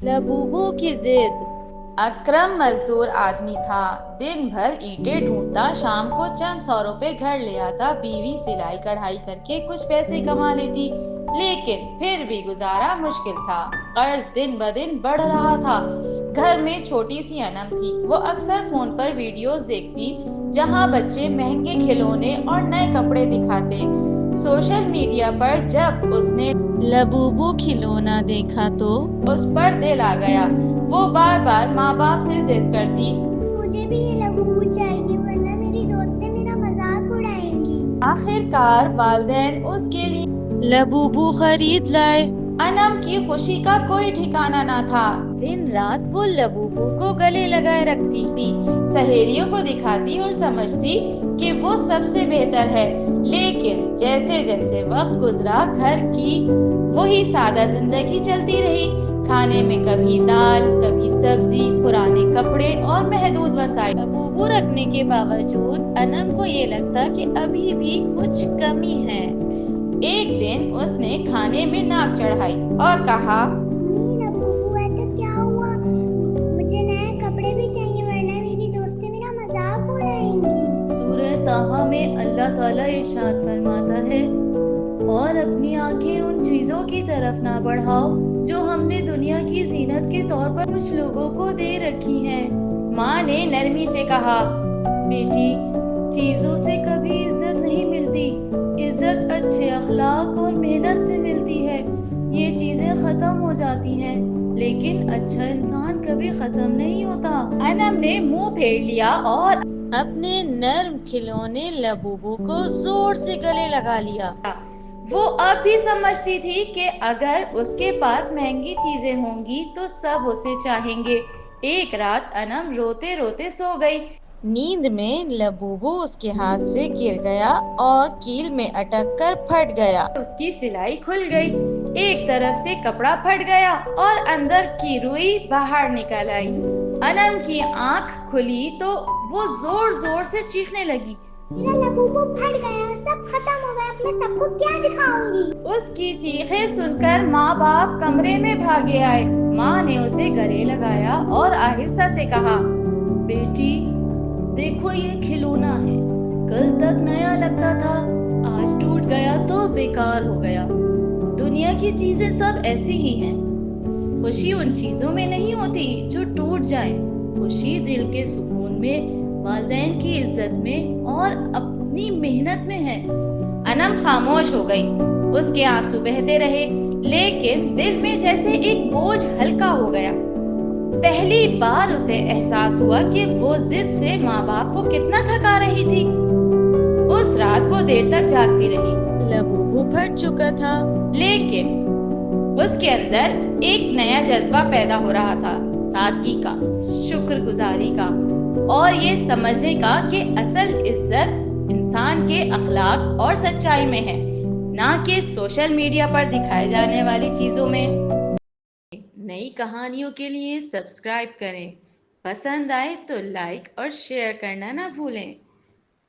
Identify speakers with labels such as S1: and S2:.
S1: Labubu की जिद। अकरम मजदूर आदमी था। दिन भर ईंटें ढूंढता, शाम को चंद सौ रुपए घर ले आता। बीवी सिलाई कढ़ाई करके कुछ पैसे कमा लेती, लेकिन फिर भी गुजारा मुश्किल था। कर्ज दिन ब दिन बढ़ रहा था। घर में छोटी सी अनम थी। वो अक्सर फोन पर वीडियोस देखती, जहां बच्चे महंगे खिलौने और नए कपड़े दिखाते। सोशल मीडिया पर जब उसने लबूबू खिलौना देखा तो उस पर दिल आ गया। वो बार बार माँ बाप से जिद करती,
S2: मुझे भी ये लबूबू चाहिए वरना मेरी दोस्तें मेरा मजाक उड़ाएंगी।
S1: आखिरकार वालिदैन उसके लिए लबूबू खरीद लाए। अनम की खुशी का कोई ठिकाना ना था। दिन रात वो लबूबू को गले लगाए रखती थी, सहेलियों को दिखाती और समझती कि वो सबसे बेहतर है। लेकिन जैसे जैसे वक्त गुजरा, घर की वही सादा जिंदगी चलती रही। खाने में कभी दाल, कभी सब्जी, पुराने कपड़े और महदूद वसाइल। लबूबू रखने के बावजूद अनम को ये लगता कि अभी भी कुछ कमी है। एक दिन उसने खाने में नाक चढ़ाई और कहा,
S2: लबूबू है तो क्या हुआ, मुझे नए कपड़े भी चाहिए वरना मेरी दोस्तें मेरा मजाक उड़ाएंगी।
S1: सूरह ताहा में अल्लाह ताला इरशाद फरमाता है, और अपनी आंखें उन चीजों की तरफ ना बढ़ाओ जो हमने दुनिया की जीनत के तौर पर कुछ लोगों को दे रखी हैं। माँ ने नरमी से कहा, बेटी, चीजों से कभी इज्जत नहीं मिलती। इज्जत अच्छे अखलाक और मेहनत से मिलती है। ये चीजें खत्म हो जाती हैं, लेकिन अच्छा इंसान कभी खत्म नहीं होता। अनम ने मुंह फेर लिया और अपने नर्म खिलौने लबूबू को जोर से गले लगा लिया। वो अब भी समझती थी कि अगर उसके पास महंगी चीजें होंगी तो सब उसे चाहेंगे। एक रात अनम रोते रोते सो गई। नींद में लबूबू उसके हाथ से गिर गया और कील में अटक कर फट गया। उसकी सिलाई खुल गई। एक तरफ से कपड़ा फट गया और अंदर की रुई बाहर निकल आई। अनम की आंख खुली तो वो जोर जोर से चीखने लगी,
S2: मेरा लबूबू फट गया, सब खत्म हो गया, अब मैं सबको क्या दिखाऊंगी।
S1: उसकी चीखें सुनकर माँ बाप कमरे में भागे आए। माँ ने उसे गले लगाया और आहिस्ता से कहा, बेटी, देखो ये खिलौना है। कल तक नया लगता था, आज टूट गया तो बेकार हो गया। दुनिया की चीजें सब ऐसी ही हैं। खुशी उन चीजों में नहीं होती जो टूट जाए। खुशी दिल के सुकून में, वालिदैन की इज्जत में और अपनी मेहनत में है। अनम खामोश हो गई। उसके आंसू बहते रहे, लेकिन दिल में जैसे एक बोझ हल्का हो गया। पहली बार उसे एहसास हुआ कि वो जिद से माँ बाप को कितना थका रही थी। उस रात वो देर तक जागती रही। लबूबू फट चुका था, लेकिन उसके अंदर एक नया जज्बा पैदा हो रहा था, सादगी का, शुक्रगुजारी का और ये समझने का कि असल इज्जत इंसान के अखलाक और सच्चाई में है, ना कि सोशल मीडिया पर दिखाए जाने वाली चीजों में। नई कहानियों के लिए सब्सक्राइब करें। पसंद आए तो लाइक और शेयर करना ना भूलें।